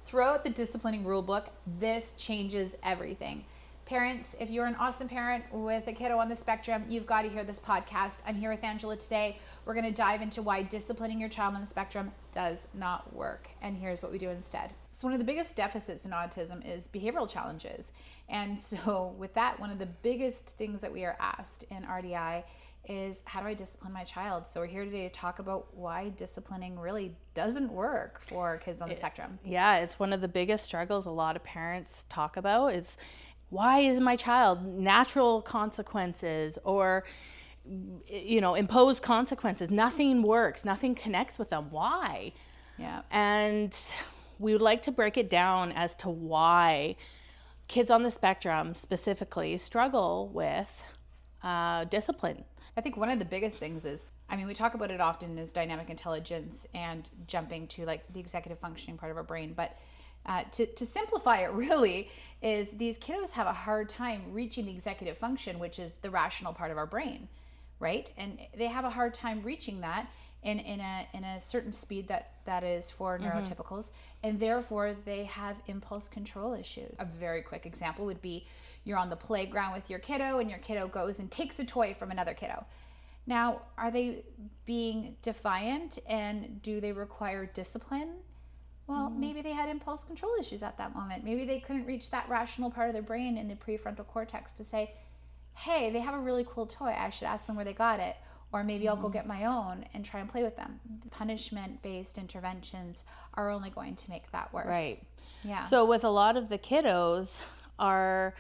throw out the disciplining rule book. This changes everything. Parents, if you're an awesome parent with a kiddo on the spectrum, you've got to hear this podcast. I'm here with Angela today. We're going to dive into why disciplining your child on the spectrum does not work. And here's what we do instead. So one of the biggest deficits in autism is behavioral challenges. And so with that, one of the biggest things that we are asked in RDI is, how do I discipline my child? So we're here today to talk about why disciplining really doesn't work for kids on the spectrum. Yeah, it's one of the biggest struggles a lot of parents talk about. It's, why is my child natural consequences or, imposed consequences? Nothing works. Nothing connects with them. Why? Yeah. And we would like to break it down as to why kids on the spectrum specifically struggle with discipline. I think one of the biggest things is, we talk about it often as dynamic intelligence and jumping to like the executive functioning part of our brain, but to simplify it really is these kiddos have a hard time reaching the executive function, which is the rational part of our brain, right? And they have a hard time reaching that in a certain speed that is for neurotypicals, and therefore they have impulse control issues. A very quick example would be you're on the playground with your kiddo and your kiddo goes and takes a toy from another kiddo. Now, are they being defiant and do they require discipline? Well, maybe they had impulse control issues at that moment. Maybe they couldn't reach that rational part of their brain in the prefrontal cortex to say, hey, they have a really cool toy. I should ask them where they got it. Or maybe I'll go get my own and try and play with them. Punishment-based interventions are only going to make that worse. Right. Yeah. So with a lot of the kiddos are,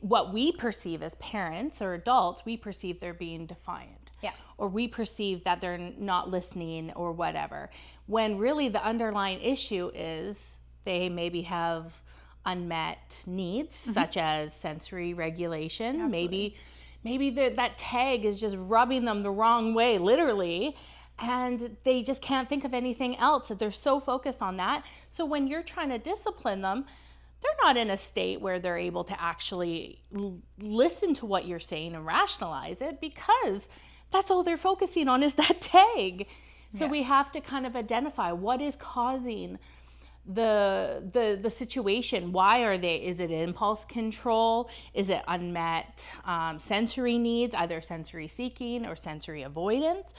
what we perceive as parents or adults, we perceive they're being defiant. Yeah. Or we perceive that they're not listening or whatever. When really the underlying issue is they maybe have unmet needs, such as sensory regulation. Absolutely. Maybe that tag is just rubbing them the wrong way, literally, and they just can't think of anything else. That they're so focused on that. So when you're trying to discipline them, they're not in a state where they're able to actually listen to what you're saying and rationalize it, because that's all they're focusing on is that tag. So we have to kind of identify what is causing the situation. Why are they? Is it impulse control? Is it unmet sensory needs, either sensory seeking or sensory avoidance?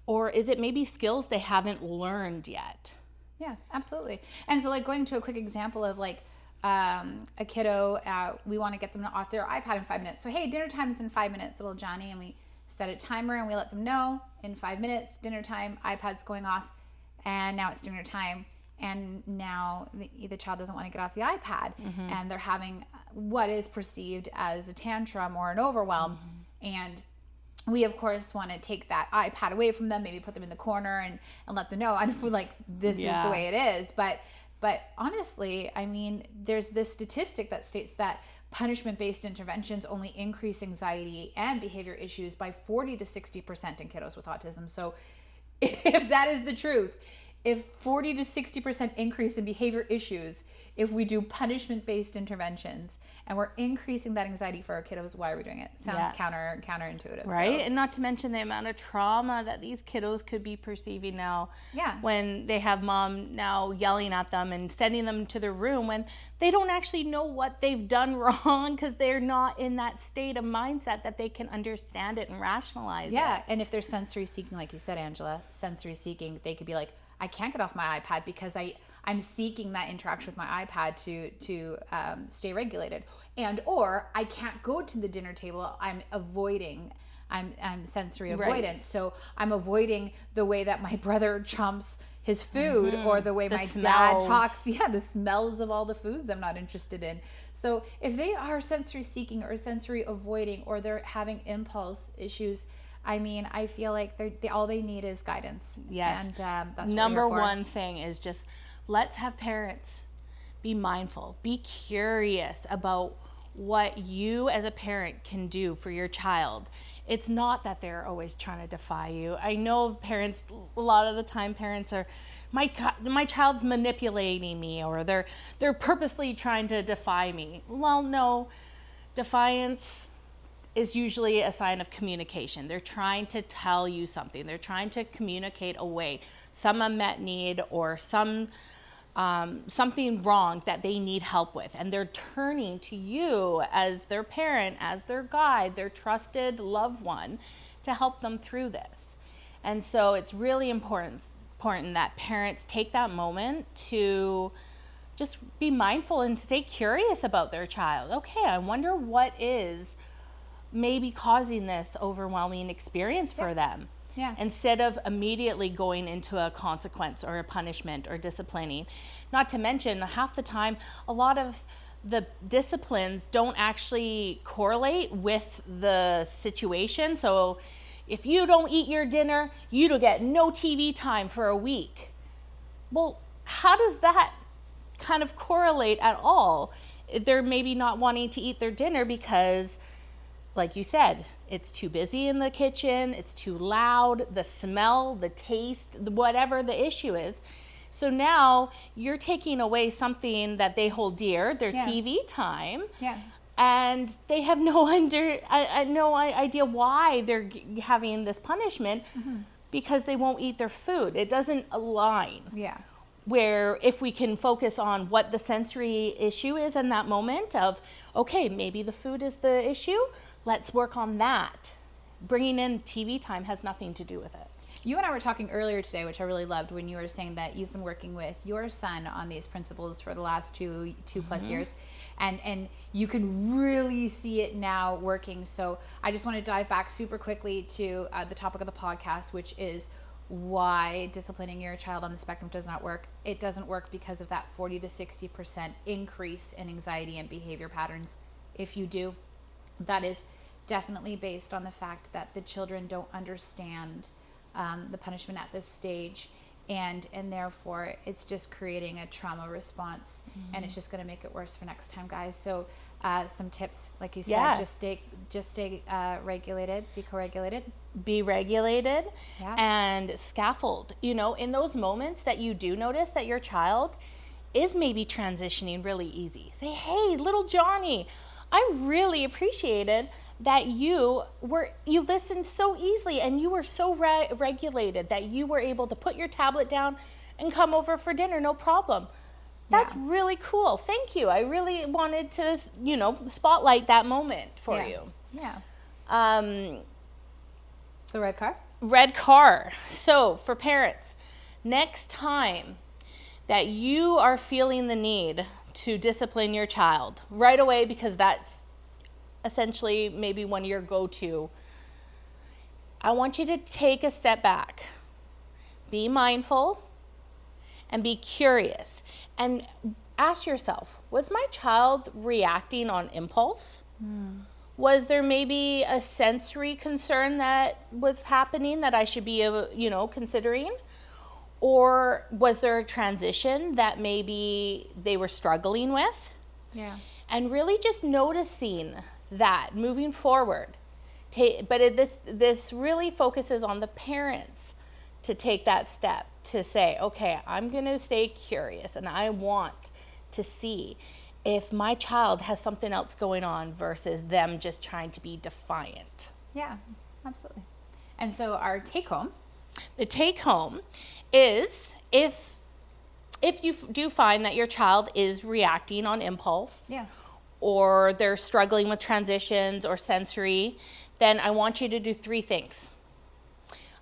Or is it maybe skills they haven't learned yet? Yeah, absolutely. And so like going to a quick example of like a kiddo, we want to get them off their iPad in 5 minutes. So, hey, dinner time is in 5 minutes, little Johnny. And we set a timer and we let them know in 5 minutes, dinner time, iPad's going off. And now it's dinner time. And now the child doesn't want to get off the iPad. And they're having what is perceived as a tantrum or an overwhelm. And we, of course, want to take that iPad away from them, maybe put them in the corner and let them know, I feel like this is the way it is. But honestly, there's this statistic that states that punishment-based interventions only increase anxiety and behavior issues by 40 to 60% in kiddos with autism. So if that is the truth, if 40 to 60% increase in behavior issues, if we do punishment-based interventions and we're increasing that anxiety for our kiddos, why are we doing it? Sounds counterintuitive. Right? So. And not to mention the amount of trauma that these kiddos could be perceiving now when they have mom now yelling at them and sending them to their room when they don't actually know what they've done wrong because they're not in that state of mindset that they can understand it and rationalize it. Yeah, and if they're sensory seeking, like you said, Angela, sensory seeking, they could be like, I can't get off my iPad because I'm seeking that interaction with my iPad to stay regulated, or I can't go to the dinner table. I'm sensory avoidant, right. So I'm avoiding the way that my brother chomps his food or the way my dad talks. Yeah, the smells of all the foods I'm not interested in. So if they are sensory seeking or sensory avoiding or they're having impulse issues, I feel like all they need is guidance. Yes. And that's number one thing is just let's have parents be mindful, be curious about what you as a parent can do for your child. It's not that they're always trying to defy you. I know parents, a lot of the time parents are, my child's manipulating me, or they're purposely trying to defy me. Well, no, defiance is usually a sign of communication. They're trying to tell you something. They're trying to communicate away some unmet need or some something wrong that they need help with, and they're turning to you as their parent, as their guide, their trusted loved one to help them through this. And so it's really important that parents take that moment to just be mindful and stay curious about their child. Okay, I wonder what is maybe causing this overwhelming experience for them. Yeah. Instead of immediately going into a consequence or a punishment or disciplining. Not to mention, half the time, a lot of the disciplines don't actually correlate with the situation. So if you don't eat your dinner, you don't get no TV time for a week. Well, how does that kind of correlate at all? They're maybe not wanting to eat their dinner because, like you said, it's too busy in the kitchen, it's too loud, the smell, the taste, whatever the issue is. So now you're taking away something that they hold dear, their TV time. Yeah. And they have no idea why they're having this punishment, because they won't eat their food. It doesn't align. Yeah. Where if we can focus on what the sensory issue is in that moment of, okay, maybe the food is the issue, let's work on that. Bringing in TV time has nothing to do with it. You and I were talking earlier today, which I really loved, when you were saying that you've been working with your son on these principles for the last two plus years, and you can really see it now working. So I just want to dive back super quickly to the topic of the podcast, which is why disciplining your child on the spectrum does not work. It doesn't work because of that 40 to 60% increase in anxiety and behavior patterns. If you do, that is definitely based on the fact that the children don't understand the punishment at this stage, and therefore it's just creating a trauma response, and it's just going to make it worse for next time, guys. So some tips, like you said, just stay regulated, be co-regulated. Be regulated and scaffold. In those moments that you do notice that your child is maybe transitioning really easy, say, hey, little Johnny, I really appreciated that you listened so easily and you were so regulated that you were able to put your tablet down and come over for dinner, no problem. That's really cool. Thank you. I really wanted to, spotlight that moment for you. Yeah. So red car? Red car. So for parents, next time that you are feeling the need to discipline your child right away, because that's essentially maybe one of your go-to, I want you to take a step back, be mindful, and be curious, and ask yourself, was my child reacting on impulse? Was there maybe a sensory concern that was happening that I should be, considering? Or was there a transition that maybe they were struggling with? Yeah. And really just noticing that moving forward. This really focuses on the parents to take that step to say, okay, I'm going to stay curious and I want to see if my child has something else going on versus them just trying to be defiant. Yeah, absolutely. And so our take home. The take home is if you do find that your child is reacting on impulse, or they're struggling with transitions or sensory, then I want you to do 3 things.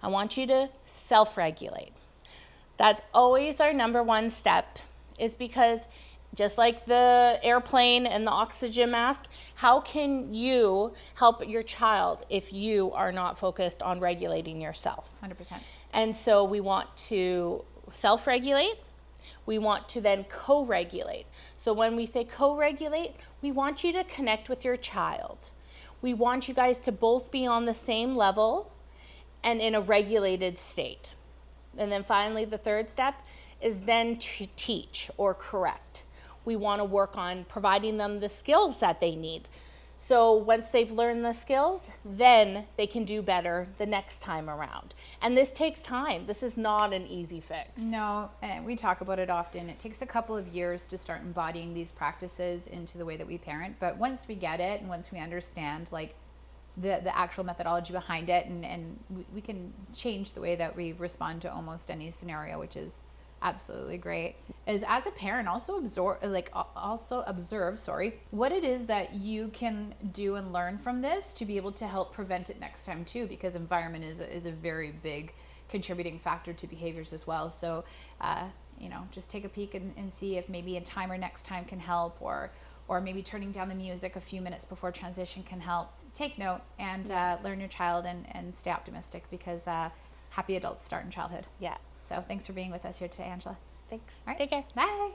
I want you to self-regulate. That's always our number one step, is because just like the airplane and the oxygen mask, how can you help your child if you are not focused on regulating yourself? 100%. And so we want to self-regulate. We want to then co-regulate. So when we say co-regulate, we want you to connect with your child. We want you guys to both be on the same level and in a regulated state. And then finally, the third step is then to teach or correct. We want to work on providing them the skills that they need. So once they've learned the skills, then they can do better the next time around. And this takes time. This is not an easy fix. No, and we talk about it often. It takes a couple of years to start embodying these practices into the way that we parent. But once we get it and once we understand like the actual methodology behind it, and we can change the way that we respond to almost any scenario, which is Absolutely great. Is as a parent also observe, what it is that you can do and learn from this to be able to help prevent it next time too, because environment is a very big contributing factor to behaviors as well. So, just take a peek and see if maybe a timer next time can help, or maybe turning down the music a few minutes before transition can help. Take note and learn your child and stay optimistic, because happy adults start in childhood. Yeah. So thanks for being with us here today, Angela. Thanks. All right. Take care. Bye.